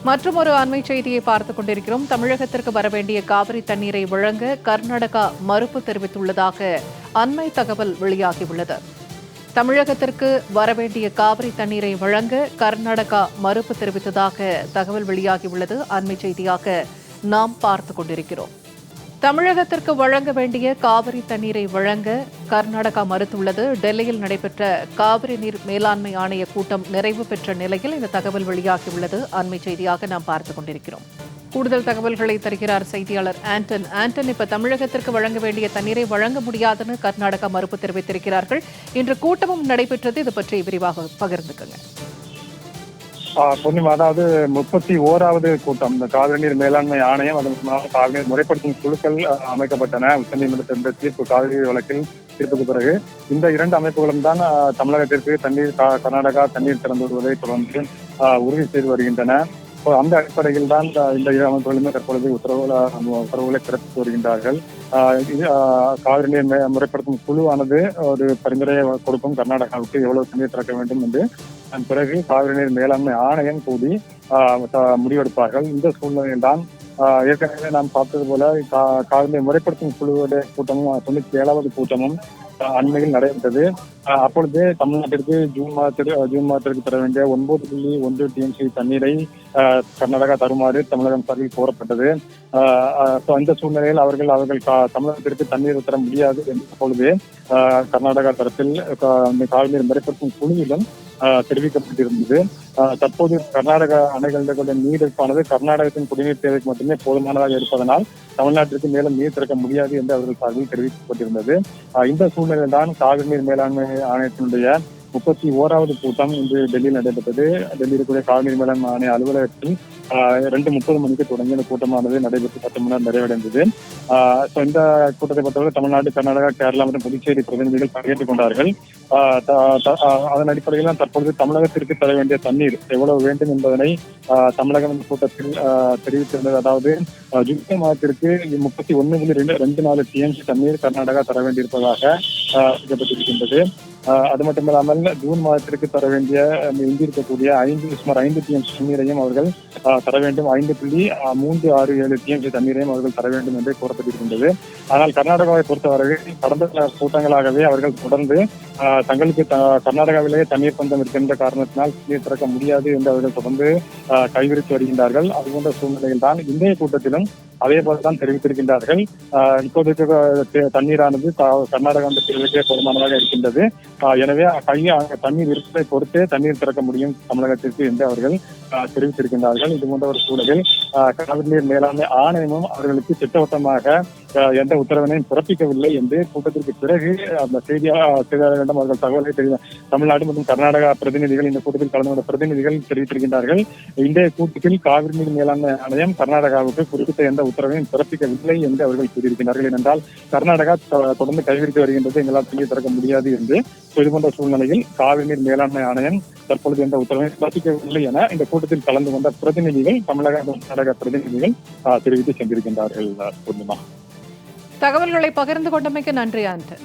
மற்றொரு அண்மை செய்தியை பார்த்துக் கொண்டிருக்கிறோம். தமிழகத்திற்கு வரவேண்டிய காவிரி தண்ணீரை வழங்க கர்நாடகா மறுப்பு தெரிவித்துள்ளதாக அண்மை தகவல் வெளியாகியுள்ளது. தமிழகத்திற்கு வரவேண்டிய காவிரி தண்ணீரை வழங்க கர்நாடகா மறுப்பு தெரிவித்ததாக தகவல் வெளியாகியுள்ளது. அண்மை செய்தியாக நாம் பார்த்துக் கொண்டிருக்கிறோம். தமிழகத்திற்கு வழங்க வேண்டிய காவிரி தண்ணீரை வழங்க கர்நாடகா மறுத்துள்ளது. டெல்லியில் நடைபெற்ற காவிரி நீர் மேலாண்மை ஆணைய கூட்டம் நிறைவு பெற்ற நிலையில் இந்த தகவல் வெளியாகியுள்ளது. அண்மை செய்தியாக நாம் பார்த்துக் கொண்டிருக்கிறோம். கூடுதல் தகவல்களை தருகிறார் செய்தியாளர் ஆண்டன். இப்ப தமிழகத்திற்கு வழங்க வேண்டிய தண்ணீரை வழங்க முடியாதுன்னு கர்நாடகா மறுப்பு தெரிவித்திருக்கிறார்கள். இன்று கூட்டமும் நடைபெற்றது. இது பற்றி விரிவாக பகிர்ந்துக்குங்க. பொன்னிமா, அதாவது 31வது கூட்டம் இந்த காவிரி நீர் மேலாண்மை ஆணையம், அது காவிரி நீர் முறைப்படுத்தும் குழுக்கள் அமைக்கப்பட்டன. உச்சநீதிமன்றத்தின் தீர்ப்பு, காவிரி வழக்கில் தீர்ப்புக்கு பிறகு இந்த 2 அமைப்புகளும் தான் தமிழகத்திற்கு தண்ணீர் கர்நாடகா தண்ணீர் திறந்து விடுவதை தொடர்ந்து உறுதி செய்து வருகின்றன. அந்த அடிப்படையில் தான் இந்த 2 அமைப்புகளுமே தற்பொழுது உத்தரவுகளை பிறப்பித்து வருகின்றார்கள். காவிரி நீர் முறைப்படுத்தும் குழுவானது ஒரு பரிந்துரையை கொடுக்கும் கர்நாடகாவுக்கு எவ்வளவு தண்ணீர் திறக்க வேண்டும் என்று. அதன் பிறகு காவிரி நீர் மேலாண்மை ஆணையம் கூடி முடிவெடுப்பார்கள். இந்த சூழ்நிலையில் தான் ஏற்கனவே நாம் பார்த்தது போல காவிரி நீர் முறைப்படுத்தும் குழுவுடைய கூட்டமும் 97வது கூட்டமும் அண்மையில் நடைபெற்றது. அப்பொழுது தமிழ்நாட்டிற்கு ஜூன் மாதத்திற்கு தர வேண்டிய 9.1 TMC தண்ணீரை கர்நாடகா தருமாறு தமிழகம் சார்பில் கோரப்பட்டது. அந்த சூழ்நிலையில் அவர்கள் தமிழகத்திற்கு தண்ணீர் தர முடியாது என்ற பொழுது கர்நாடகா தரப்பில் காவிரி நீர் முறைப்படுத்தும் குழுவிலும் தெரிவிக்கப்பட்டிருந்தது. தற்போது கர்நாடக அணைகளுடைய நீரிப்பானது கர்நாடகத்தின் குடிநீர் தேவைக்கு மட்டுமே போதுமானதாக இருப்பதனால் தமிழ்நாட்டிற்கு மேலும் நீர் திறக்க முடியாது என்று அவர்கள் சார்பில் தெரிவிக்கப்பட்டிருந்தது. இந்த சூழ்நிலையில் தான் காவிரி நீர் மேலாண்மை ஆணையத்தினுடைய 31வது கூட்டம் இன்று டெல்லியில் நடைபெற்றது. டெல்லியில் இருக்கக்கூடிய காவிரி நீர் மேலாண்மை ஆணைய அலுவலகத்தில் 2:30 மணிக்கு தொடங்கி இந்த கூட்டமானது நடைபெற்று 10 மணி நேரம் நிறைவடைந்தது. இந்த கூட்டத்தை பொறுத்தவரை தமிழ்நாடு, கர்நாடகா, கேரளா மற்றும் புதுச்சேரி பிரதிநிதிகள் பங்கேற்றுக் கொண்டார்கள். அதன் அடிப்படையில் தான் தற்பொழுது தமிழகத்திற்கு தர வேண்டிய தண்ணீர் எவ்வளவு வேண்டும் என்பதனை தமிழகம் இந்த கூட்டத்தில் தெரிவித்திருந்தது. அதாவது ஜூன் மாதத்திற்கு 31.24 TMC தண்ணீர் கர்நாடகா தர வேண்டியிருப்பதாக அறிவிக்கப்பட்டிருக்கின்றது. அது மட்டுமில்லாமல் ஜூன் மாதத்திற்கு தர வேண்டிய எஞ்சியிருக்கக்கூடிய சுமார் 5 TMC தண்ணீரையும் அவர்கள் தர வேண்டும். 5.367 TMC தண்ணீரையும் அவர்கள் தர வேண்டும் என்று கூறப்பட்டிருக்கின்றது. ஆனால் கர்நாடகாவை பொறுத்தவரை கடந்த கூட்டங்களாகவே அவர்கள் தொடர்ந்து தங்களுக்கு கர்நாடகாவிலேயே தண்ணீர் பந்தம் இருக்கின்ற காரணத்தினால் தண்ணீர் திறக்க முடியாது என்று அவர்கள் தொடர்ந்து கைவிரித்து வருகின்றார்கள். அதுபோன்ற சூழ்நிலையில் தான் இன்றைய கூட்டத்திலும் அதே போலதான் தெரிவித்திருக்கின்றார்கள். இப்போதைக்கு தண்ணீரானது கர்நாடகா தேவைக்கே போதுமானதாக இருக்கின்றது. எனவே தண்ணீர் இருப்பதை பொறுத்தே தண்ணீர் திறக்க முடியும் தமிழகத்திற்கு என்று அவர்கள் தெரிவித்திருக்கின்றார்கள். இது போன்ற ஒரு சூழலில் காவிரி நீர் மேலாண்மை ஆணையமும் அவர்களுக்கு திட்டவட்டமாக எந்த உத்தரவினையும் பிறப்பிக்கவில்லை என்று கூட்டத்திற்கு பிறகு அந்த செய்தியாளர்களிடம் அவர்கள் தகவலை தமிழ்நாடு மற்றும் கர்நாடகா பிரதிநிதிகள், இந்த கூட்டத்தில் கலந்து கொண்ட பிரதிநிதிகள் தெரிவித்திருக்கின்றார்கள். இன்றைய கூட்டத்தில் காவிரி நீர் மேலாண்மை ஆணையம் கர்நாடகாவுக்கு குறிப்பிட்ட எந்த உத்தரவையும் பிறப்பிக்கவில்லை என்று அவர்கள் கூறியிருக்கிறார்கள். ஏனென்றால் கர்நாடகா தொடர்ந்து கைவிரித்து வருகின்றது, எங்களால் தண்ணீர் திறக்க முடியாது என்று. இதுபோன்ற சூழ்நிலையில் காவிரி நீர் மேலாண்மை ஆணையம் தற்பொழுது எந்த உத்தரவையும் பிறப்பிக்கவில்லை என இந்த கூட்டத்தில் கலந்து கொண்ட பிரதிநிதிகள், தமிழக கர்நாடக பிரதிநிதிகள் தெரிவித்து சென்றிருக்கின்றார்கள். பூர்ணிமா, தகவல்களை பகிர்ந்து கொண்டமைக்கு நன்றி ஆண்டன்.